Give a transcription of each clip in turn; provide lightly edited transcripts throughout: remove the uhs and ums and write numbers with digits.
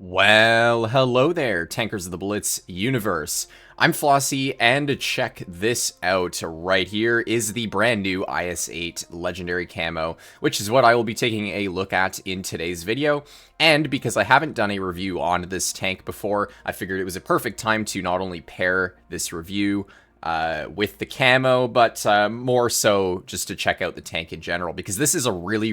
Well, hello there, Tankers of the Blitz universe. I'm Flossie, and check this out. Right here is the brand new IS-8 Legendary Camo, which is what I will be taking a look at in today's video. And because I haven't done a review on this tank before, I figured it was a perfect time to not only pair this review with the camo, but more so just to check out the tank in general, because this is a really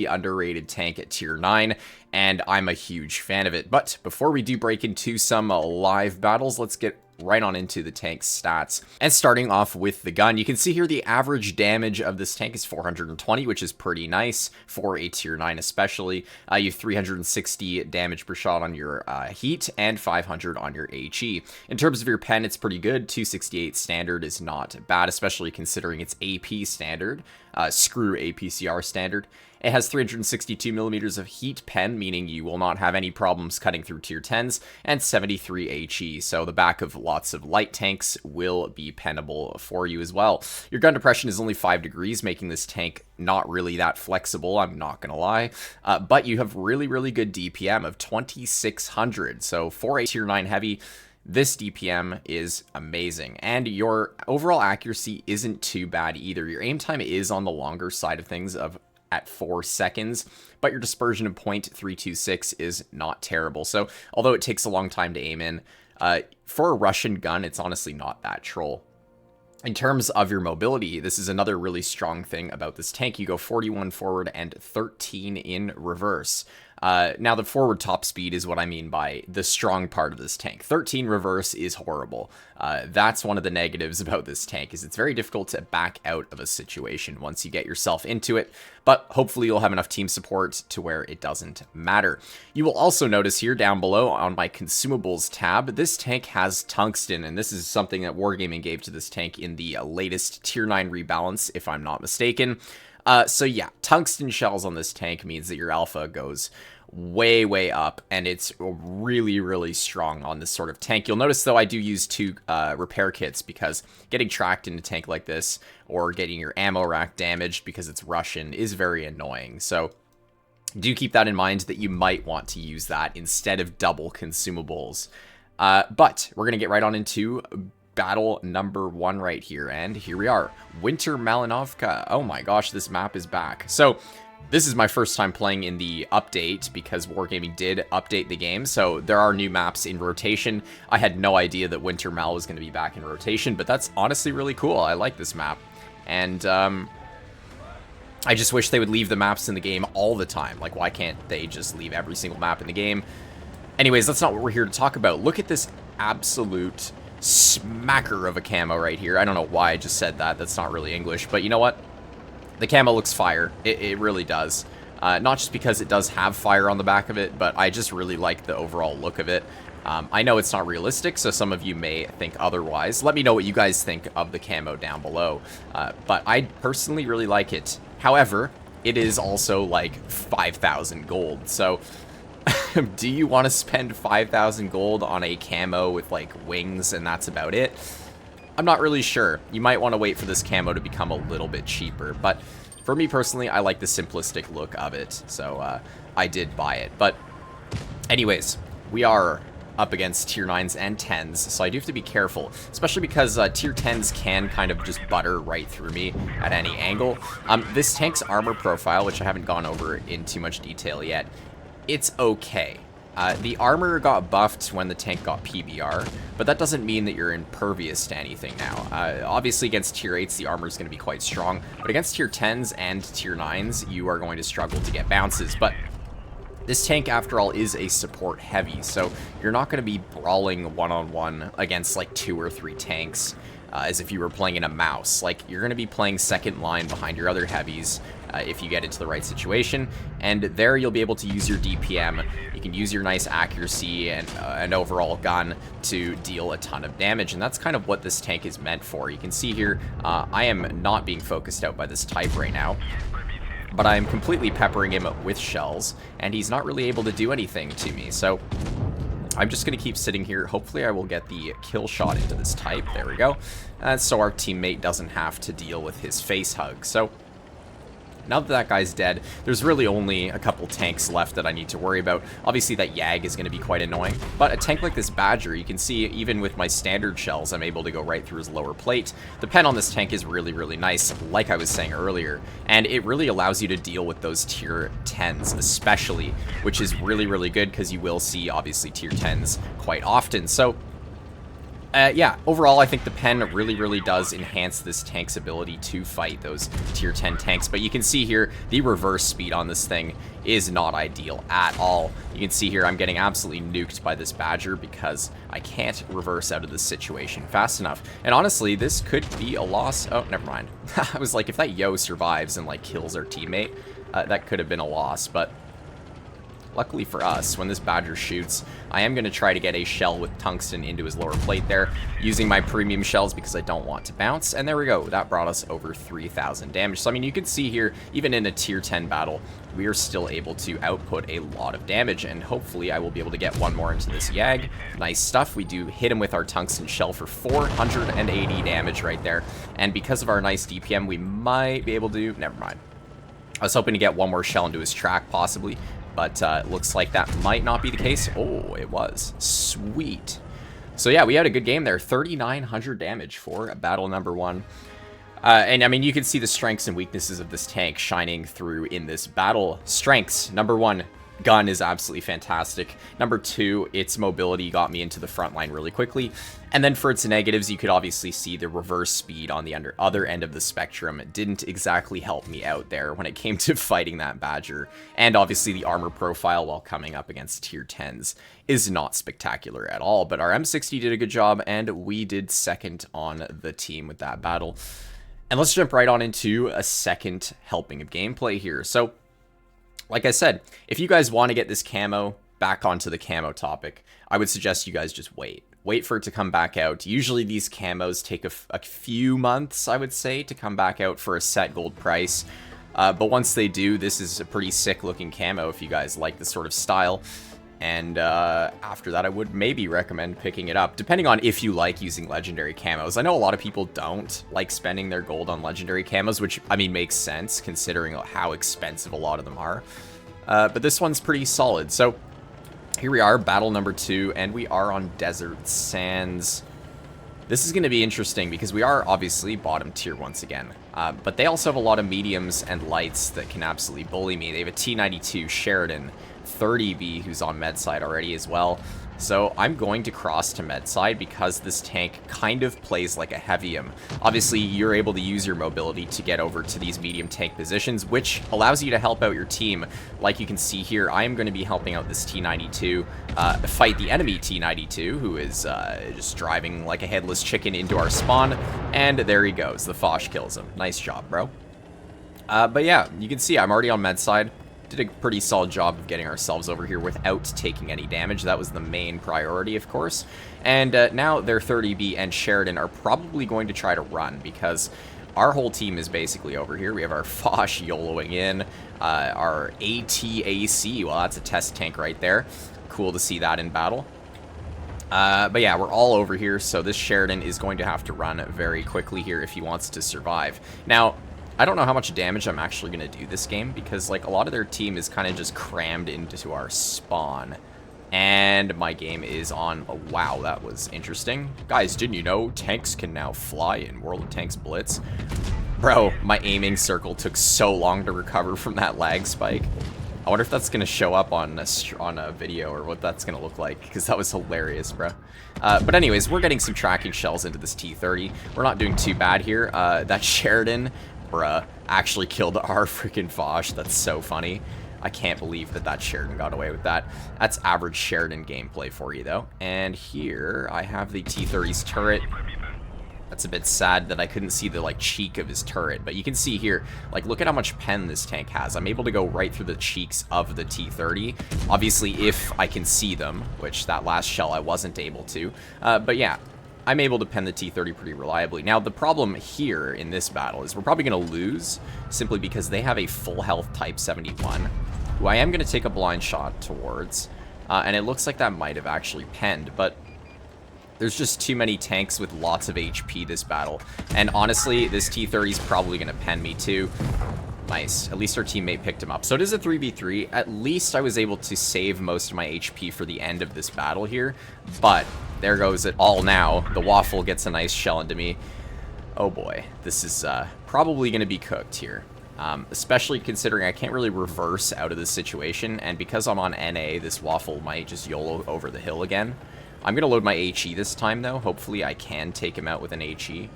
underrated tank at tier 9, and I'm a huge fan of it. But before we do break into some live battles, let's get right on into the tank's stats. And starting off with the gun, you can see here the average damage of this tank is 420, which is pretty nice for a tier 9 especially. You have 360 damage per shot on your heat and 500 on your HE. In terms of your pen, it's pretty good. 268 standard is not bad, especially considering it's AP standard. Screw APCR standard. It has 362 millimeters of heat pen, meaning you will not have any problems cutting through tier 10s, and 73 HE, so the back of lots of light tanks will be pennable for you as well. Your gun depression is only 5 degrees, making this tank not really that flexible, I'm not gonna lie, but you have really good DPM of 2600, so for a tier 9 heavy, this DPM is amazing, and your overall accuracy isn't too bad either. Your aim time is on the longer side of things at 4 seconds, but your dispersion of 0.326 is not terrible. So although it takes a long time to aim in, for a Russian gun, it's honestly not that troll. In terms of your mobility, this is another really strong thing about this tank. You go 41 forward and 13 in reverse. Now, the forward top speed is what I mean by the strong part of this tank. 13 reverse is horrible. That's one of the negatives about this tank, is it's very difficult to back out of a situation once you get yourself into it, but hopefully you'll have enough team support to where it doesn't matter. You will also notice here down below on my consumables tab, this tank has tungsten, and this is something that Wargaming gave to this tank in the latest tier 9 rebalance, if I'm not mistaken. So yeah, tungsten shells on this tank means that your alpha goes way up, and it's really strong on this sort of tank. You'll notice though I do use 2 repair kits, because getting tracked in a tank like this, or getting your ammo rack damaged because it's Russian, is very annoying. So do keep that in mind, that you might want to use that instead of double consumables. But we're gonna get right on into battle number 1 right here, and here we are. Winter Malinovka. Oh my gosh, this map is back. So this is my first time playing in the update, because Wargaming did update the game, so there are new maps in rotation. I had no idea that Winter Mal was going to be back in rotation, but that's honestly really cool. I like this map, and I just wish they would leave the maps in the game all the time. Like, why can't they just leave every single map in the game? Anyways, that's not what we're here to talk about. Look at this absolute smacker of a camo right here. I don't know why I just said that. That's not really English, but you know what? The camo looks fire. It really does. Not just because it does have fire on the back of it, but I just really like the overall look of it. I know it's not realistic, so some of you may think otherwise. Let me know what you guys think of the camo down below. But I personally really like it. However, it is also like 5,000 gold. So do you want to spend 5,000 gold on a camo with like wings and that's about it? I'm not really sure. You might want to wait for this camo to become a little bit cheaper, but for me personally, I like the simplistic look of it, so I did buy it. But anyways, we are up against tier 9s and 10s, so I do have to be careful, especially because tier 10s can kind of just butter right through me at any angle. This tank's armor profile, which I haven't gone over in too much detail yet, it's okay. The armor got buffed when the tank got PBR, but that doesn't mean that you're impervious to anything now. Obviously against tier 8s, the armor is going to be quite strong, but against tier 10s and tier 9s, you are going to struggle to get bounces. But this tank, after all, is a support heavy, so you're not going to be brawling one-on-one against like 2 or 3 tanks as if you were playing in a mouse. Like, you're going to be playing second line behind your other heavies if you get into the right situation, and there you'll be able to use your DPM. You can use your nice accuracy and an overall gun to deal a ton of damage, and that's kind of what this tank is meant for. You can see here, I am not being focused out by this type right now, but I'm completely peppering him with shells, and he's not really able to do anything to me, so I'm just going to keep sitting here. Hopefully I will get the kill shot into this type. There we go. So our teammate doesn't have to deal with his face hug. So Now that that guy's dead, there's really only a couple tanks left that I need to worry about. Obviously, that Yag is going to be quite annoying, but a tank like this Badger, you can see even with my standard shells, I'm able to go right through his lower plate. The pen on this tank is really, really nice, like I was saying earlier, and it really allows you to deal with those tier 10s especially, which is really, really good because you will see, obviously, tier 10s quite often. So yeah, overall, I think the pen really, really does enhance this tank's ability to fight those tier 10 tanks. But you can see here, the reverse speed on this thing is not ideal at all. You can see here, I'm getting absolutely nuked by this Badger because I can't reverse out of this situation fast enough. And honestly, this could be a loss. Oh, never mind. I was like, if that Yo survives and, like, kills our teammate, that could have been a loss. But luckily for us, when this Badger shoots, I am going to try to get a shell with tungsten into his lower plate there, using my premium shells because I don't want to bounce. And there we go. That brought us over 3,000 damage. So, I mean, you can see here, even in a tier 10 battle, we are still able to output a lot of damage. And hopefully I will be able to get one more into this Yag. Nice stuff. We do hit him with our tungsten shell for 480 damage right there. And because of our nice DPM, we might be able to... Never mind. I was hoping to get one more shell into his track, possibly. But it looks like that might not be the case. Oh, it was. Sweet. So yeah, we had a good game there. 3,900 damage for battle number 1. And I mean, you can see the strengths and weaknesses of this tank shining through in this battle. Strengths, number 1. Gun is absolutely fantastic. Number 2, its mobility got me into the front line really quickly. And then for its negatives, you could obviously see the reverse speed on the other end of the spectrum. It didn't exactly help me out there when it came to fighting that Badger. And obviously the armor profile while coming up against tier 10s is not spectacular at all. But our M60 did a good job, and we did second on the team with that battle. And let's jump right on into a second helping of gameplay here. So, like I said, if you guys want to get this camo back onto the camo topic, I would suggest you guys just wait. Wait for it to come back out. Usually these camos take a few months, I would say, to come back out for a set gold price. But once they do, this is a pretty sick looking camo if you guys like this sort of style. And after that, I would maybe recommend picking it up, depending on if you like using legendary camos. I know a lot of people don't like spending their gold on legendary camos, which, I mean, makes sense considering how expensive a lot of them are. But this one's pretty solid. So here we are, battle number 2, and we are on Desert Sands. This is going to be interesting because we are obviously bottom tier once again. But they also have a lot of mediums and lights that can absolutely bully me. They have a T92 Sheridan 30B who's on med side already as well. So I'm going to cross to med side because this tank kind of plays like a heavium. Obviously, you're able to use your mobility to get over to these medium tank positions, which allows you to help out your team. Like you can see here, I am going to be helping out this T92 fight the enemy T92, who is just driving like a headless chicken into our spawn. And there he goes. The Foch kills him. Nice job, bro. But yeah, you can see I'm already on med side. Did a pretty solid job of getting ourselves over here without taking any damage. That was the main priority, of course. And now their 30B and Sheridan are probably going to try to run because our whole team is basically over here. We have our Foch YOLOing in, our ATAC. Well, that's a test tank right there. Cool to see that in battle. But yeah, we're all over here, so this Sheridan is going to have to run very quickly here if he wants to survive. Now, I don't know how much damage I'm actually going to do this game because, like, a lot of their team is kind of just crammed into our spawn. And my game is on... Oh, wow, that was interesting. Guys, didn't you know tanks can now fly in World of Tanks Blitz? Bro, my aiming circle took so long to recover from that lag spike. I wonder if that's going to show up on a video or what that's going to look like, because that was hilarious, bro. But anyways, we're getting some tracking shells into this T30. We're not doing too bad here. That Sheridan... Bruh, actually killed our freaking Foch. That's so funny. I can't believe that Sheridan got away with that. That's average Sheridan gameplay for you, though. And here, I have the T-30's turret. That's a bit sad that I couldn't see the, like, cheek of his turret. But you can see here, like, look at how much pen this tank has. I'm able to go right through the cheeks of the T-30. Obviously, if I can see them, which that last shell I wasn't able to. But yeah. I'm able to pen the T-30 pretty reliably. Now, the problem here in this battle is we're probably going to lose simply because they have a full health Type 71, who I am going to take a blind shot towards. And it looks like that might have actually penned, but there's just too many tanks with lots of HP this battle. And honestly, this T-30 is probably going to pen me too. Nice. At least our teammate picked him up. So it is a 3v3. At least I was able to save most of my HP for the end of this battle here. But there goes it all now. The waffle gets a nice shell into me. Oh boy. This is probably going to be cooked here. Especially considering I can't really reverse out of this situation. And because I'm on NA, this waffle might just YOLO over the hill again. I'm going to load my HE this time, though. Hopefully I can take him out with an HE.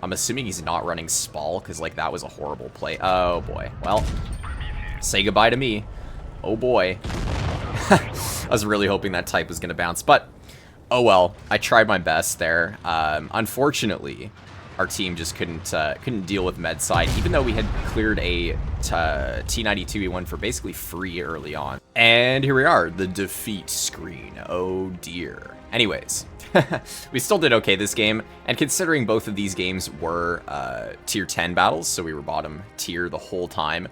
I'm assuming he's not running Spall, because, like, that was a horrible play. Oh, boy. Well, say goodbye to me. Oh, boy. I was really hoping that type was going to bounce, but, oh, well. I tried my best there. Unfortunately, our team just couldn't deal with Medside, even though we had cleared a T92E1 for basically free early on. And here we are, the defeat screen. Oh, dear. Anyways. We still did okay this game, and considering both of these games were tier 10 battles, so we were bottom tier the whole time,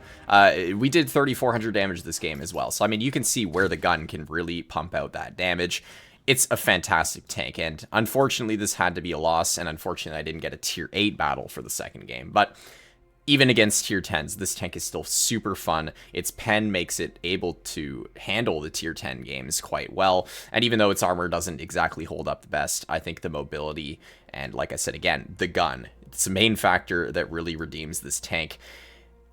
we did 3,400 damage this game as well. So, I mean, you can see where the gun can really pump out that damage. It's a fantastic tank, and unfortunately this had to be a loss, and unfortunately I didn't get a tier 8 battle for the second game, but even against tier 10s, this tank is still super fun. Its pen makes it able to handle the tier 10 games quite well. And even though its armor doesn't exactly hold up the best, I think the mobility and, like I said again, the gun, it's the main factor that really redeems this tank.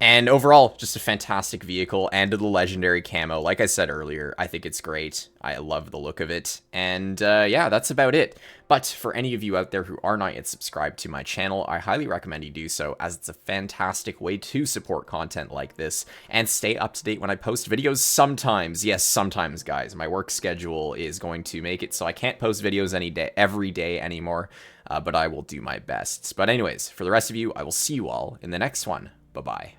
And overall, just a fantastic vehicle, and the legendary camo. Like I said earlier, I think it's great. I love the look of it. And yeah, that's about it. But for any of you out there who are not yet subscribed to my channel, I highly recommend you do so, as it's a fantastic way to support content like this and stay up to date when I post videos sometimes. Yes, sometimes, guys. My work schedule is going to make it so I can't post videos every day anymore, but I will do my best. But anyways, for the rest of you, I will see you all in the next one. Bye-bye.